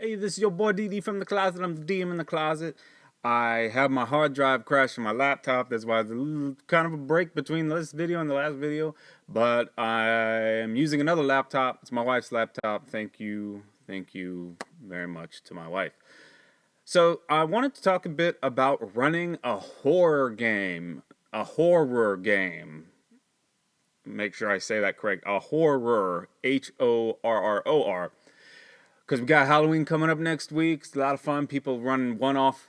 Hey, this is your boy DD from the closet. I'm the DM in the closet. I have my hard drive crashed on my laptop. That's why there's a little, kind of a break between this video and the last video. But I am using another laptop. It's my wife's laptop. Thank you. Thank you very much to my wife. So I wanted to talk a bit about running a horror game. A horror game. Make sure I say that correct. A horror. HORROR. Because we got Halloween coming up next week. It's a lot of fun. People running one-off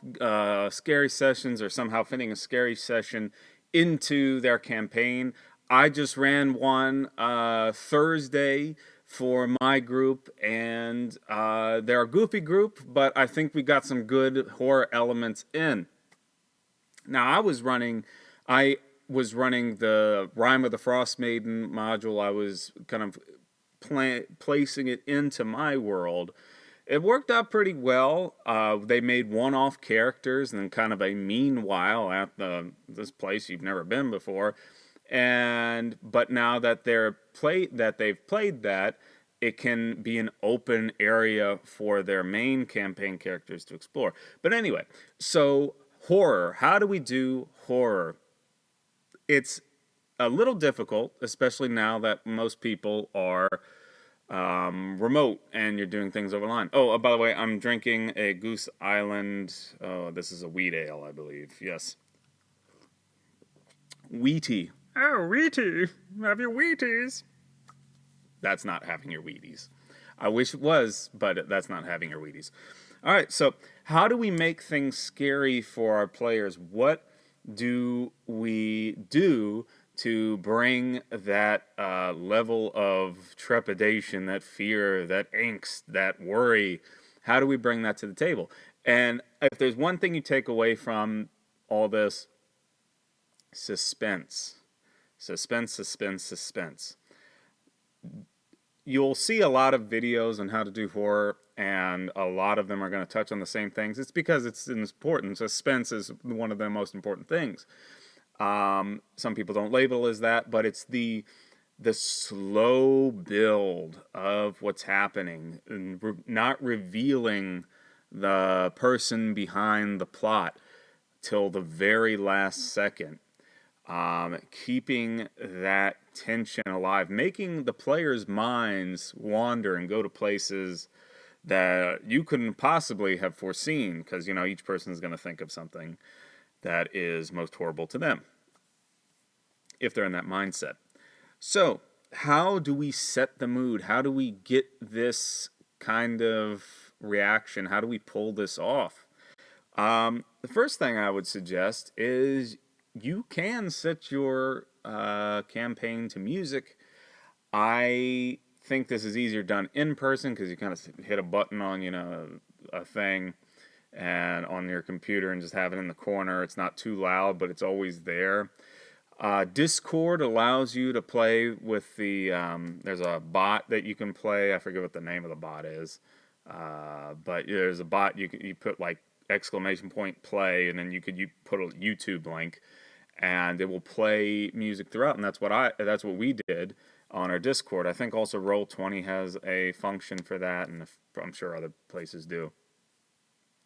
scary sessions or somehow fitting a scary session into their campaign. I just ran one Thursday for my group, and they're a goofy group, but I think we got some good horror elements in. Now, I was running the Rime of the Frost Maiden module. I was kind of placing it into my world. It worked out pretty well. They made one-off characters and then kind of a meanwhile at this place you've never been before. But now that they've played that, it can be an open area for their main campaign characters to explore. But anyway, so horror. How do we do horror? It's a little difficult, especially now that most people are remote and you're doing things over the line. Oh, by the way, I'm drinking a Goose Island. Oh, this is a wheat ale, I believe. Yes. Wheaty. Oh, Wheaty. Have your Wheaties. That's not having your Wheaties. I wish it was, but that's not having your Wheaties. All right, so how do we make things scary for our players? What do we do to bring that level of trepidation, that fear, that angst, that worry? How do we bring that to the table? And if there's one thing you take away from all this, suspense. Suspense, suspense, suspense. You'll see a lot of videos on how to do horror, and a lot of them are going to touch on the same things. It's because it's important. Suspense is one of the most important things. Some people don't label it as that, but it's the slow build of what's happening and not revealing the person behind the plot till the very last second. Keeping that tension alive, making the players' minds wander and go to places that you couldn't possibly have foreseen, because each person is going to think of something that is most horrible to them if they're in that mindset. So how do we set the mood? How do we get this kind of reaction? How do we pull this off? The first thing I would suggest is you can set your campaign to music. I think this is easier done in person because you kind of hit a button on a thing and on your computer and just have it in the corner. It's not too loud, but it's always there. Discord allows you to play with the there's a bot that you can play. I forget what the name of the bot is, but there's a bot you put like exclamation point play, and then you put a YouTube link, and it will play music throughout. And that's what we did on our Discord. I think also Roll20 has a function for that, and I'm sure other places do.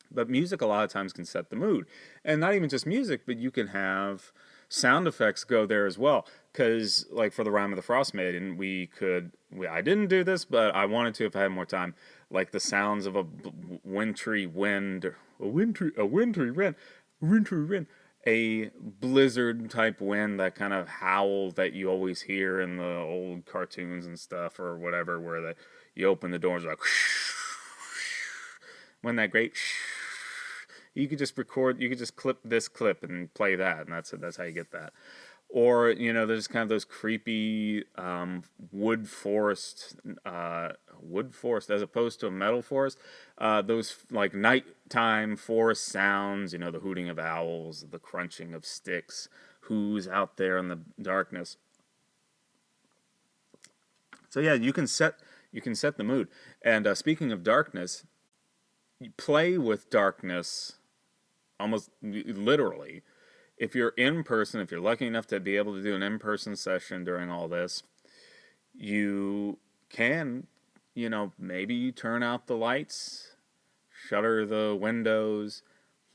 But music a lot of times can set the mood, and not even just music, but you can have sound effects go there as well. Because like for the Rime of the Frost Maiden, I didn't do this, but I wanted to if I had more time. Like the sounds of a wintry wind, a blizzard type wind, that kind of howl that you always hear in the old cartoons and stuff or whatever, where you open the doors like when that great you could just clip this clip and play that, and that's how you get that. Or there's kind of those creepy wood forest as opposed to a metal forest. Those like nighttime forest sounds, the hooting of owls, the crunching of sticks, who's out there in the darkness. So yeah, you can set the mood. And speaking of darkness, you play with darkness almost literally. If you're in person, if you're lucky enough to be able to do an in-person session during all this, you can, maybe you turn out the lights shutter the windows,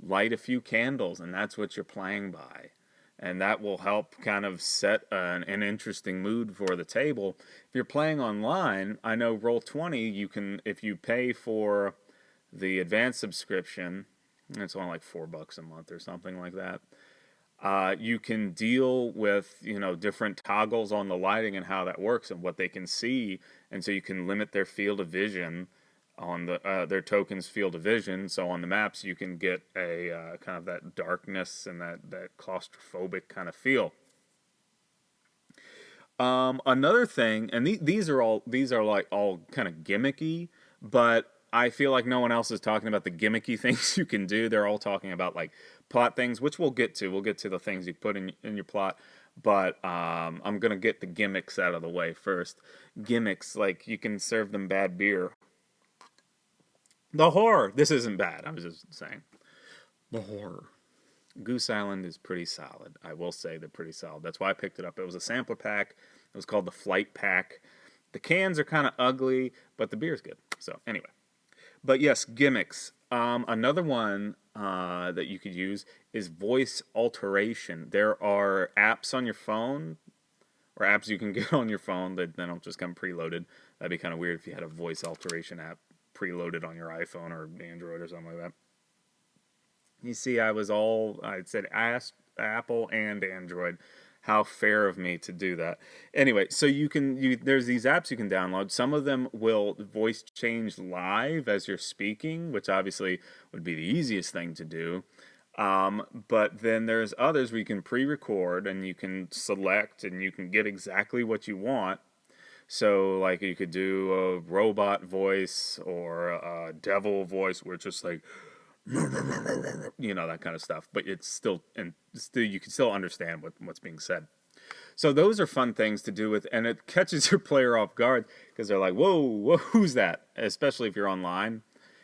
light a few candles, and that's what you're playing by. And that will help kind of set an interesting mood for the table. If you're playing online, I know Roll20, you can, if you pay for the advanced subscription, it's only like $4 a month or something like that. You can deal with, different toggles on the lighting and how that works and what they can see, and so you can limit their field of vision on their tokens' field of vision. So on the maps, you can get a kind of that darkness and that claustrophobic kind of feel. Another thing, and these are like all kind of gimmicky, but I feel like no one else is talking about the gimmicky things you can do. They're all talking about like plot things, which we'll get to. We'll get to the things you put in your plot, but I'm gonna get the gimmicks out of the way first. Gimmicks, like you can serve them bad beer. The horror. This isn't bad. I was just saying. The horror. Goose Island is pretty solid. I will say they're pretty solid. That's why I picked it up. It was a sampler pack. It was called the Flight Pack. The cans are kind of ugly, but the beer's good. So anyway. But yes, gimmicks. Another one that you could use is voice alteration. There are apps on your phone, or apps you can get on your phone that then don't just come preloaded. That'd be kind of weird if you had a voice alteration app preloaded on your iPhone or Android or something like that. You see, I asked Apple and Android. How fair of me to do that. Anyway, so there's these apps you can download. Some of them will voice change live as you're speaking, which obviously would be the easiest thing to do. But then there's others where you can pre-record and you can select and you can get exactly what you want. So, like, you could do a robot voice or a devil voice where it's just like, that kind of stuff. But it's still you can still understand what's being said. So those are fun things to do with, and it catches your player off guard because they're like, whoa, who's that? Especially if you're online.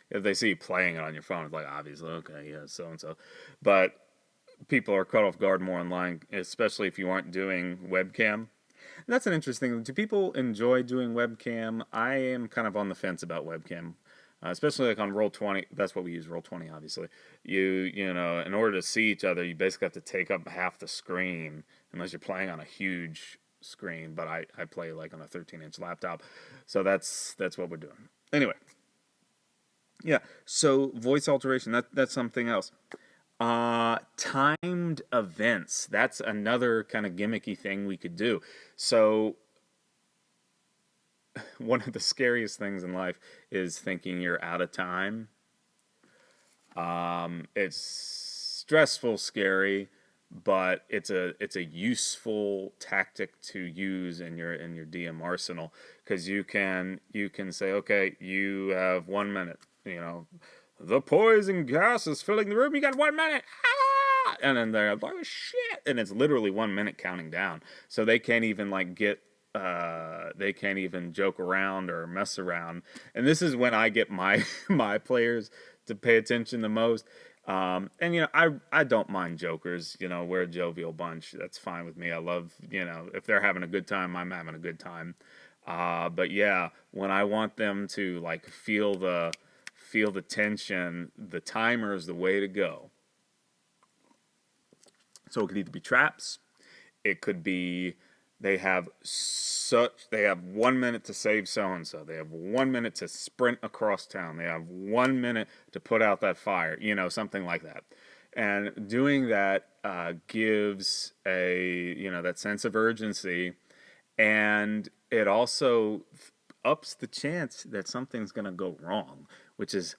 If they see you playing it on your phone, it's like, obviously, okay, yeah, so-and-so. But people are caught off guard more online, especially if you aren't doing webcam. And that's an interesting thing. Do people enjoy doing webcam? I am kind of on the fence about webcam. Especially like on Roll20, that's what we use, Roll20, obviously. In order to see each other, you basically have to take up half the screen, unless you're playing on a huge screen, but I play like on a 13-inch laptop, so that's what we're doing. Anyway, yeah, so voice alteration, that's something else. Timed events, that's another kind of gimmicky thing we could do. So one of the scariest things in life is thinking you're out of time. It's stressful, scary, but it's a useful tactic to use in your DM arsenal, because you can say, okay, you have 1 minute. The poison gas is filling the room. You got 1 minute. Ah! And then they're like, oh shit, and it's literally 1 minute counting down. So they can't even they can't even joke around or mess around. And this is when I get my players to pay attention the most. And I don't mind jokers. We're a jovial bunch. That's fine with me. I love, if they're having a good time, I'm having a good time. But yeah, when I want them to like feel the tension, the timer is the way to go. So it could either be traps, it could be they have 1 minute to save so-and-so. They have 1 minute to sprint across town. They have 1 minute to put out that fire, something like that. And doing that gives that sense of urgency, and it also ups the chance that something's going to go wrong, which is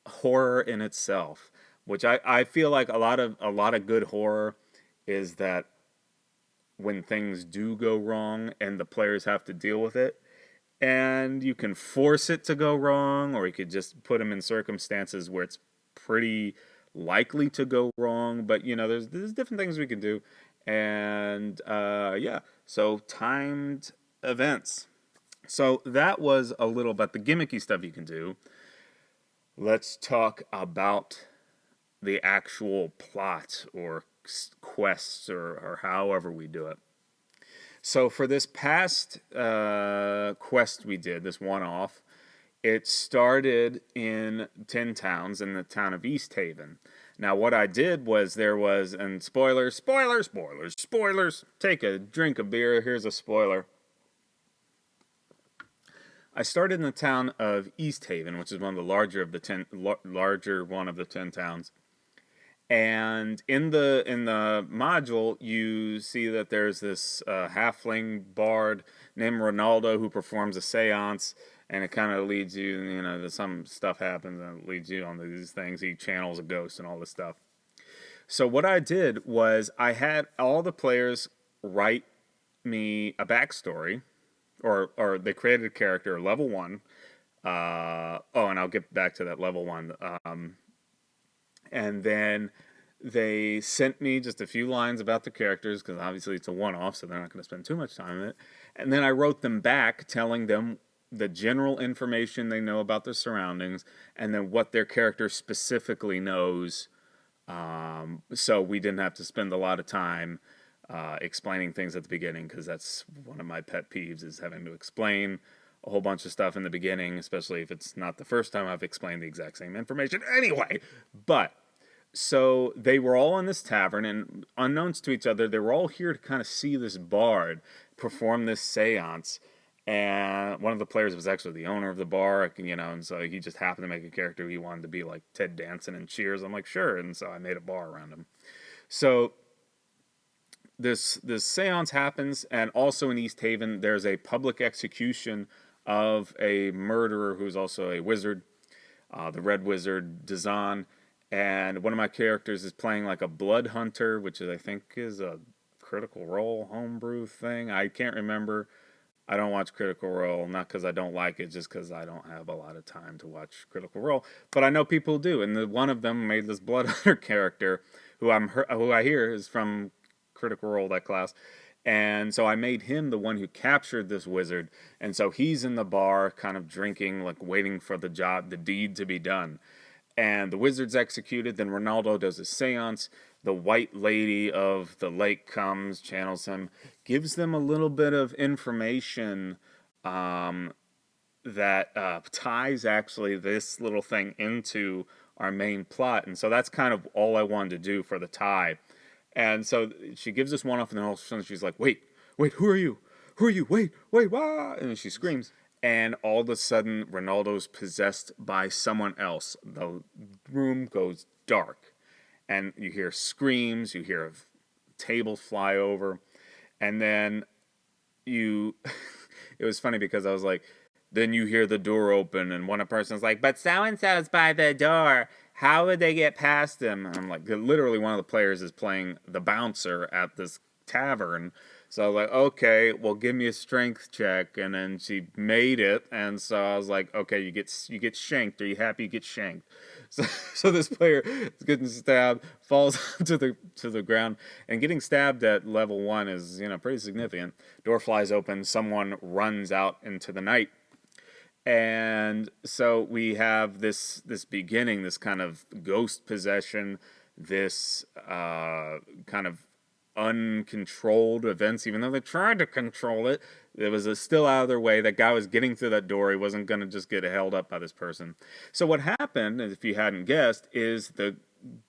horror in itself. Which I feel like a lot of good horror is that when things do go wrong and the players have to deal with it, and you can force it to go wrong, or you could just put them in circumstances where it's pretty likely to go wrong. But there's different things we can do, and so timed events. So that was a little about the gimmicky stuff you can do. Let's talk about the actual plot or quests or however we do it. So for this past quest we did, this one-off, It started in 10 towns in the town of East Haven. Now, what I did was and spoilers. Take a drink of beer. Here's a spoiler. I started in the town of East Haven, which is one of the larger one of the 10 towns. And in the module, you see that there's this halfling bard named Ronaldo who performs a séance, and it kind of leads you, some stuff happens and it leads you on these things. He channels a ghost and all this stuff. So what I did was I had all the players write me a backstory, or they created a character, level 1. And I'll get back to that level 1. And then they sent me just a few lines about the characters, because obviously it's a one-off, so they're not going to spend too much time in it. And then I wrote them back telling them the general information they know about their surroundings, and then what their character specifically knows. So we didn't have to spend a lot of time explaining things at the beginning, because that's one of my pet peeves, is having to explain a whole bunch of stuff in the beginning, especially if it's not the first time I've explained the exact same information. Anyway, so they were all in this tavern, and unknowns to each other, they were all here to kind of see this bard perform this seance. And one of the players was actually the owner of the bar, and so he just happened to make a character he wanted to be like Ted Danson and Cheers. I'm like, sure, and so I made a bar around him. So this seance happens, and also in East Haven, there's a public execution of a murderer who's also a wizard, the Red Wizard Dazan, and one of my characters is playing like a blood hunter, which I think is a Critical Role homebrew thing. I can't remember. I don't watch Critical Role, not because I don't like it, just because I don't have a lot of time to watch Critical Role. But I know people do, and one of them made this blood hunter character, who I hear is from Critical Role, that class. And so I made him the one who captured this wizard, and so he's in the bar, kind of drinking, like waiting for the deed to be done. And the wizard's executed, then Ronaldo does a seance. The white lady of the lake comes, channels him, gives them a little bit of information that ties actually this little thing into our main plot. And so that's kind of all I wanted to do for the tie. And so she gives this one off, and then all of a sudden she's like, wait, who are you? Who are you? Wait, wah! And she screams. And all of a sudden, Ronaldo's possessed by someone else. The room goes dark. And you hear screams, you hear tables fly over. And then it was funny because I was like, then you hear the door open, and one person's like, but so-and-so's by the door. How would they get past him? And I'm like, literally one of the players is playing the bouncer at this tavern. So I was like, okay, well, give me a strength check. And then she made it. And so I was like, okay, you get shanked. Are you happy you get shanked? So this player is getting stabbed, falls to the ground, and getting stabbed at level 1 is, pretty significant. Door flies open, someone runs out into the night. And so we have this beginning, this kind of ghost possession, this kind of uncontrolled events, even though they tried to control it. It was still out of their way. That guy was getting through that door. He wasn't going to just get held up by this person. So what happened, if you hadn't guessed, is the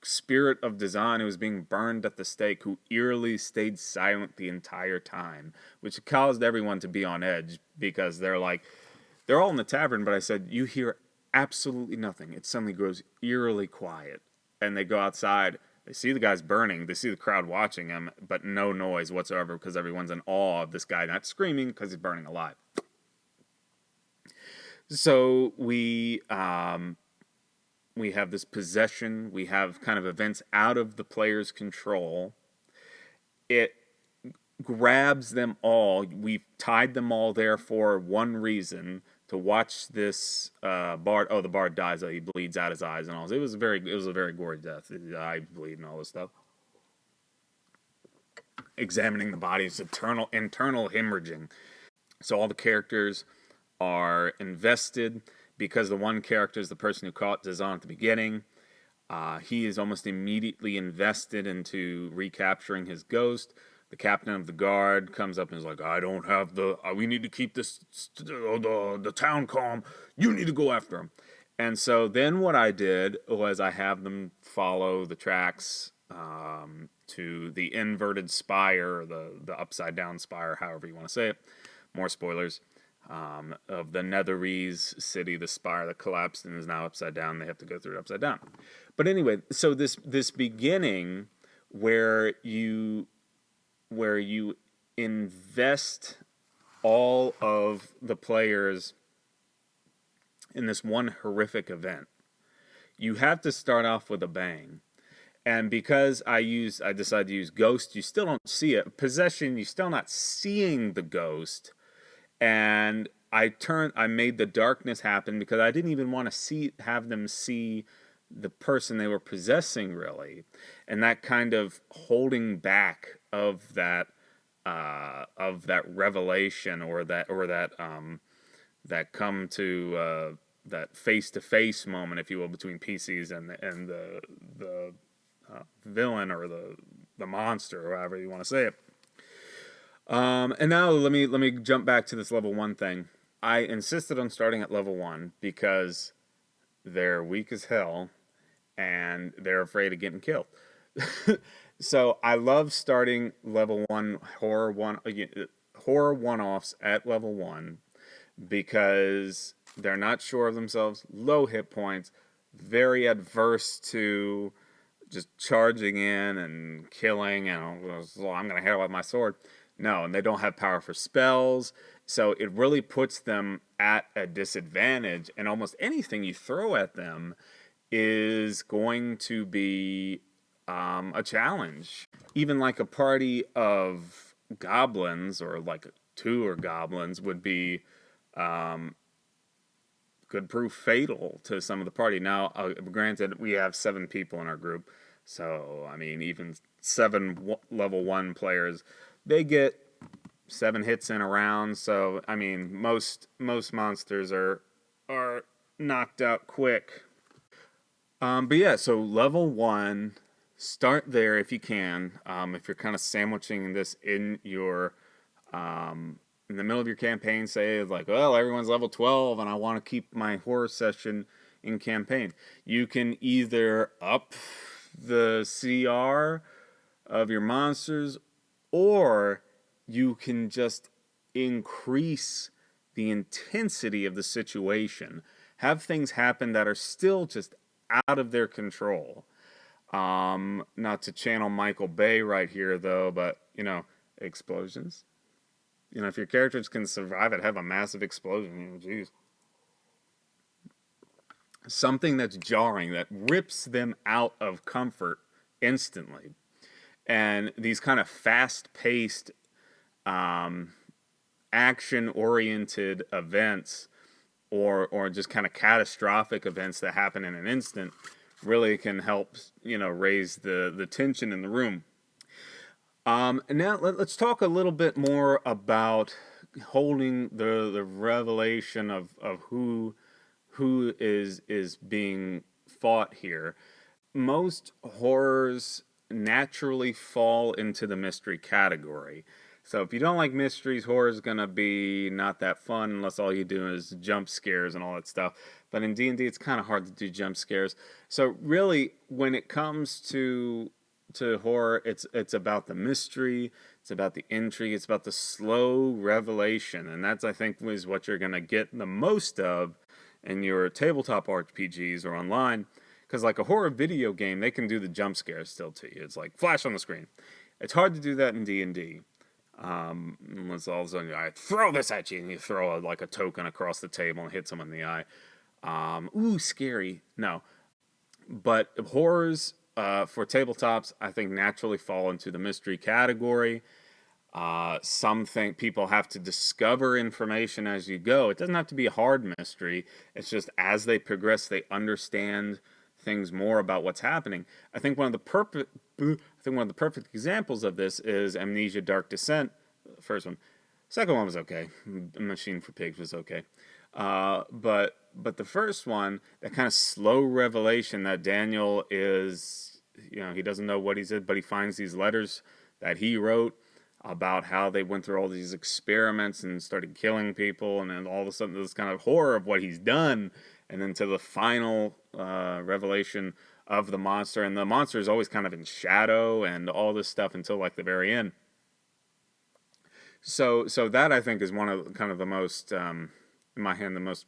spirit of Dazan, who was being burned at the stake, who eerily stayed silent the entire time, which caused everyone to be on edge, because they're all in the tavern, but I said, you hear absolutely nothing. It suddenly grows eerily quiet. And they go outside. They see the guys burning. They see the crowd watching him, but no noise whatsoever, because everyone's in awe of this guy not screaming because he's burning alive. So we have this possession. We have kind of events out of the player's control. It grabs them all. We've tied them all there for one reason: to watch this bard. Oh, the bard dies. He bleeds out his eyes and all. It was a very gory death. His eye bleed and all this stuff. Examining the body's internal hemorrhaging. So all the characters are invested, because the one character is the person who caught Dazan at the beginning. He is almost immediately invested into recapturing his ghost. the captain of the guard comes up and is like, I don't have we need to keep the town calm. You need to go after him. And so then what I did was I have them follow the tracks to the inverted spire, the upside down spire, however you want to say it. More spoilers. Of the Netherese city, the spire that collapsed and is now upside down. They have to go through it upside down. But anyway, so this beginning where you invest all of the players in this one horrific event, you have to start off with a bang. And because I decided to use Ghost, you still don't see it. Possession, you're still not seeing the ghost. And I made the darkness happen because I didn't even want to have them see the person they were possessing, really. And that kind of holding back of that revelation, or that come to that face-to-face moment, if you will, between PCs and the villain, or the monster, or however you want to say it. And now let me jump back to this level 1 thing. I insisted on starting at level 1 because they're weak as hell and they're afraid of getting killed. So I love starting level 1 horror one-offs at level 1 because they're not sure of themselves, low hit points, very adverse to just charging in and killing, and well, I'm going to handle it with my sword. No, and they don't have power for spells, so it really puts them at a disadvantage, and almost anything you throw at them is going to be a challenge. Even like a party of goblins, or like 2 goblins, would be could prove fatal to some of the party. Now, granted, we have 7 people in our group, so I mean, even 7 level 1 players, they get 7 hits in a round. So I mean, most monsters are knocked out quick. But yeah, so level 1, start there if you can. If you're kind of sandwiching this in your in the middle of your campaign, say like, well, everyone's level 12 and I want to keep my horror session in campaign. You can either up the CR of your monsters, or you can just increase the intensity of the situation. Have things happen that are still just out of their control. Not to channel Michael Bay right here, though, but, explosions. If your characters can survive it, have a massive explosion, geez. Something that's jarring, that rips them out of comfort instantly. And these kind of fast-paced, action-oriented events, or just kind of catastrophic events that happen in an instant, really can help, raise the tension in the room. And now let's talk a little bit more about holding the revelation of who is being fought here. Most horrors naturally fall into the mystery category. So if you don't like mysteries, horror is going to be not that fun unless all you do is jump scares and all that stuff. But in D&D, it's kind of hard to do jump scares. So really, when it comes to horror, it's about the mystery, it's about the intrigue, it's about the slow revelation. And that's, I think, is what you're going to get the most of in your tabletop RPGs or online. Because like a horror video game, they can do the jump scares still to you. It's like flash on the screen. It's hard to do that in D&D. Unless all of a sudden I throw this at you and you throw a token across the table and hit someone in the eye. Ooh, scary. No. But horrors for tabletops, I think, naturally fall into the mystery category. Some think people have to discover information as you go. It doesn't have to be a hard mystery. It's just as they progress, they understand things more about what's happening. I think one of the perfect examples of this is Amnesia: Dark Descent, the first one. Second one was okay. Machine for Pigs was okay. But the first one, that kind of slow revelation that Daniel is, he doesn't know what he said, but he finds these letters that he wrote. about how they went through all these experiments and started killing people, and then all of a sudden this kind of horror of what he's done, and then to the final revelation of the monster. And the monster is always kind of in shadow and all this stuff until like the very end. So that I think is one of kind of the most, in my hand, the most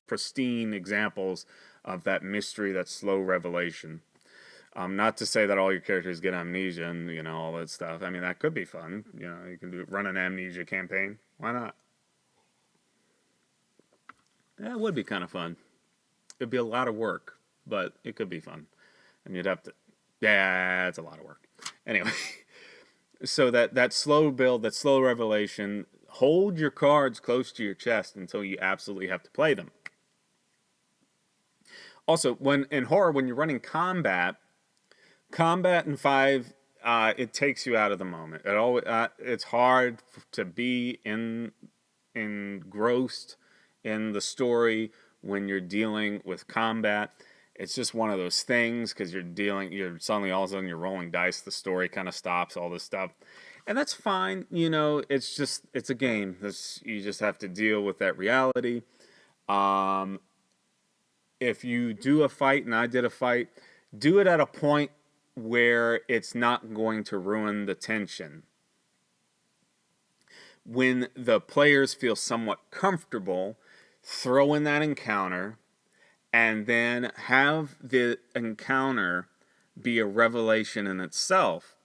pristine examples of that mystery, that slow revelation. Not to say that all your characters get amnesia and all that stuff. I mean, that could be fun. You can run an amnesia campaign. Why not? Yeah, it would be kind of fun. It'd be a lot of work, but it could be fun. And you'd have to. Yeah, it's a lot of work. Anyway, so that slow build, that slow revelation. Hold your cards close to your chest until you absolutely have to play them. Also, when in horror, when you're running combat in 5, it takes you out of the moment. It's hard to be engrossed in the story when you're dealing with combat. It's just one of those things because you're suddenly all of a sudden you're rolling dice. The story kind of stops, all this stuff, and that's fine. It's a game. You just have to deal with that reality. If you do a fight, and I did a fight, do it at a point where it's not going to ruin the tension. When the players feel somewhat comfortable, throw in that encounter, and then have the encounter be a revelation in itself.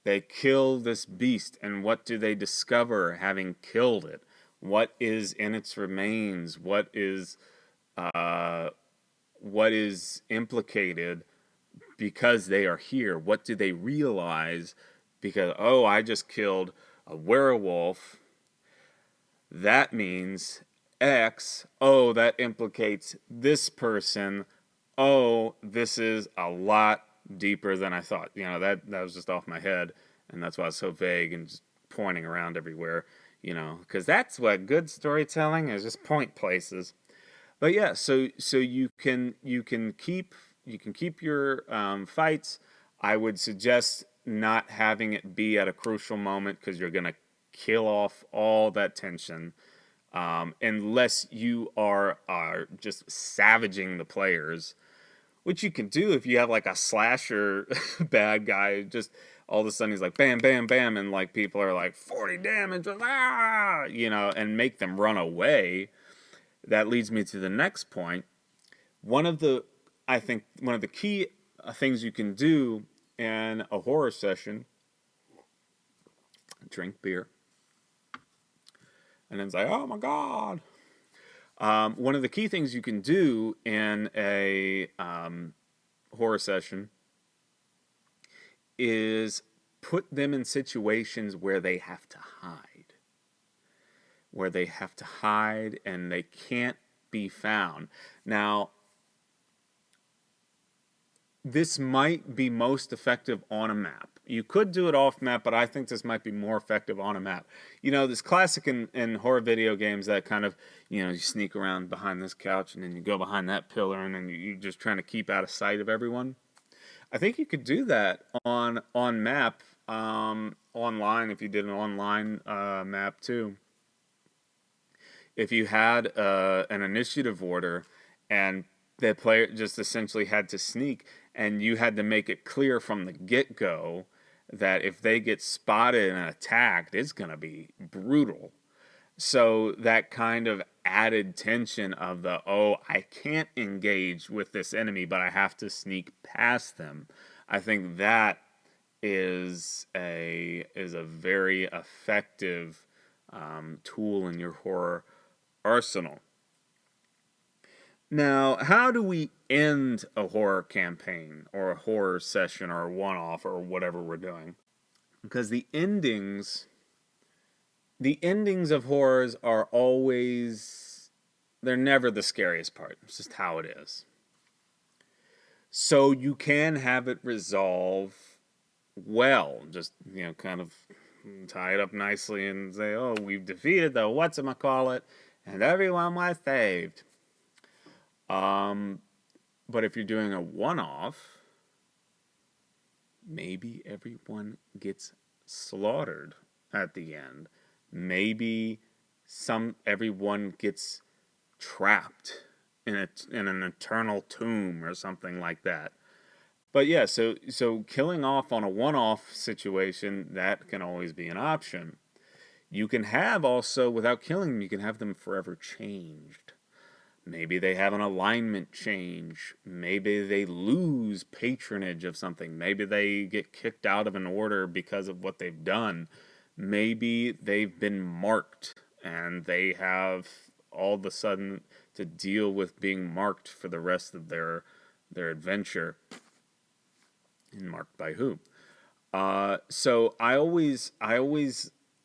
They kill this beast, and what do they discover having killed it? What is in its remains? What is implicated because they are here? What do they realize? Because, oh, I just killed a werewolf. That means X. Oh, that implicates this person. Oh, this is a lot deeper than I thought. That was just off my head, and that's why it's so vague and just pointing around everywhere. Because that's what good storytelling is, just point places. But yeah, so you can keep your fights. I would suggest not having it be at a crucial moment because you're gonna kill off all that tension, unless you are just savaging the players, which you can do if you have like a slasher bad guy. Just all of a sudden he's like bam, bam, bam, and like people are like 40 damage, and make them run away. That leads me to the next point. I think one of the key things you can do in a horror session, drink beer, and then it's like, oh my God. One of the key things you can do in a horror session is put them in situations where they have to hide. And they can't be found. Now, this might be most effective on a map. You could do it off map, but I think this might be more effective on a map. This classic in horror video games that kind of, you sneak around behind this couch and then you go behind that pillar and then you're just trying to keep out of sight of everyone. I think you could do that on map, online, if you did an online map too. If you had an initiative order and the player just essentially had to sneak, and you had to make it clear from the get-go that if they get spotted and attacked, it's going to be brutal. So that kind of added tension of I can't engage with this enemy, but I have to sneak past them. I think that is a very effective tool in your horror arsenal. Now, how do we end a horror campaign or a horror session or a one-off or whatever we're doing? Because the endings of horrors are always, they're never the scariest part. It's just how it is. So you can have it resolve well, just, kind of tie it up nicely and say, oh, we've defeated the whatchamacallit and everyone was saved. But if you're doing a one-off, maybe everyone gets slaughtered at the end. Maybe everyone gets trapped in an eternal tomb or something like that. But yeah, so killing off on a one-off situation, that can always be an option. You can have also, without killing them, you can have them forever changed. Maybe they have an alignment change. Maybe they lose patronage of something. Maybe they get kicked out of an order because of what they've done. Maybe they've been marked and they have all of a sudden to deal with being marked for the rest of their adventure. And marked by who? So I always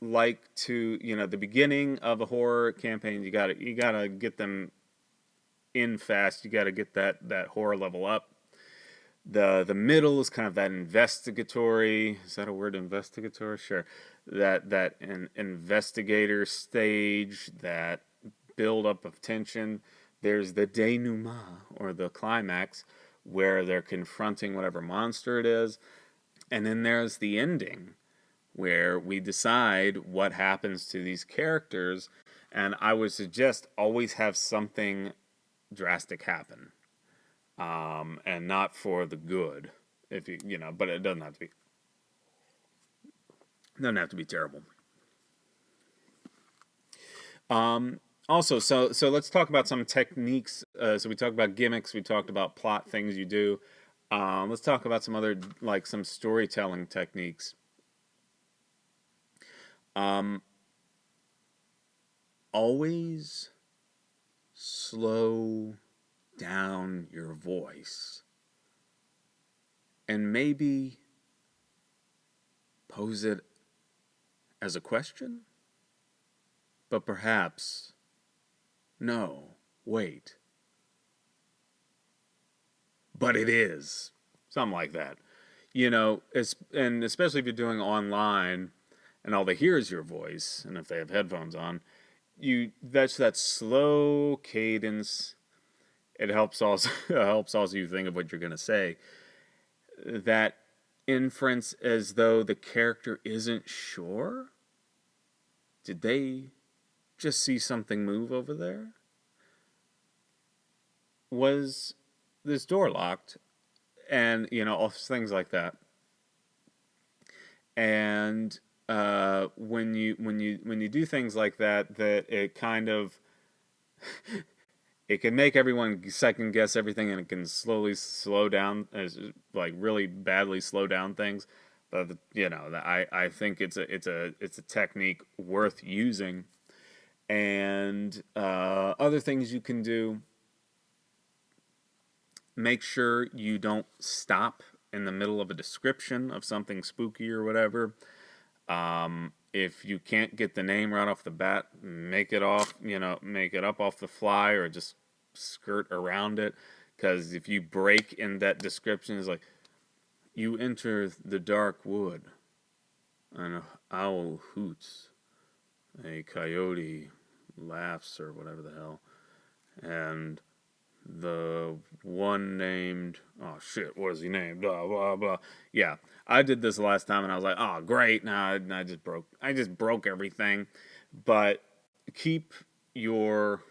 like to, the beginning of a horror campaign, you gotta get them in fast. You gotta get that horror level up. The middle is kind of that investigatory. Is that a word, investigatory? Sure. That an investigator stage, that build up of tension. There's the denouement, or the climax, where they're confronting whatever monster it is. And then there's the ending, where we decide what happens to these characters. And I would suggest always have something drastic happen, and not for the good. If but it doesn't have to be terrible. Also, so let's talk about some techniques. So we talked about gimmicks, we talked about plot things you do. Let's talk about some other, like some storytelling techniques. Always slow down your voice and maybe pose it as a question, but perhaps, no, wait, but it is. Something like that. And especially if you're doing online and all they hear is your voice, and if they have headphones on, that's that slow cadence. It helps also helps also you think of what you're gonna say. That inference, as though the character isn't sure. Did they just see something move over there? Was this door locked? And all things like that. And when you do things like that, that it kind of it can make everyone second guess everything, and it can slowly slow down, like really badly slow down things. But I think it's a technique worth using. And other things you can do: make sure you don't stop in the middle of a description of something spooky or whatever. If you can't get the name right off the bat, make it up off the fly, or just skirt around it. Because if you break in that description, it's like, you enter the dark wood, an owl hoots, a coyote laughs, or whatever the hell, and the one named, oh shit, what is he named? Blah blah blah. Yeah, I did this last time, and I was like, oh great, now I just broke everything. But keep your,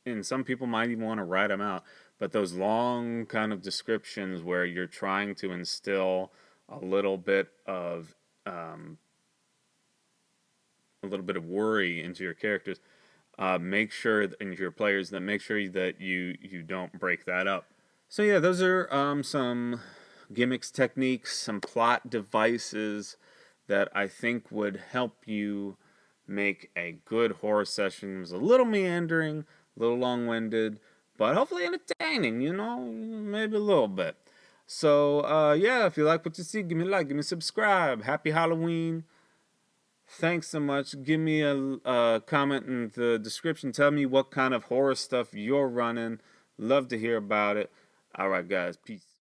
and some people might even want to write them out. But those long kind of descriptions where you're trying to instill a little bit of worry into your characters, make sure, and your players, that make sure that you don't break that up. So yeah, those are some gimmicks, techniques, some plot devices that I think would help you make a good horror session. It was a little meandering, a little long-winded, but hopefully entertaining, maybe a little bit. So yeah, if you like what you see, give me a like, give me a subscribe. Happy Halloween. Thanks so much. Give me a comment in the description. Tell me what kind of horror stuff you're running. Love to hear about it. All right, guys. Peace.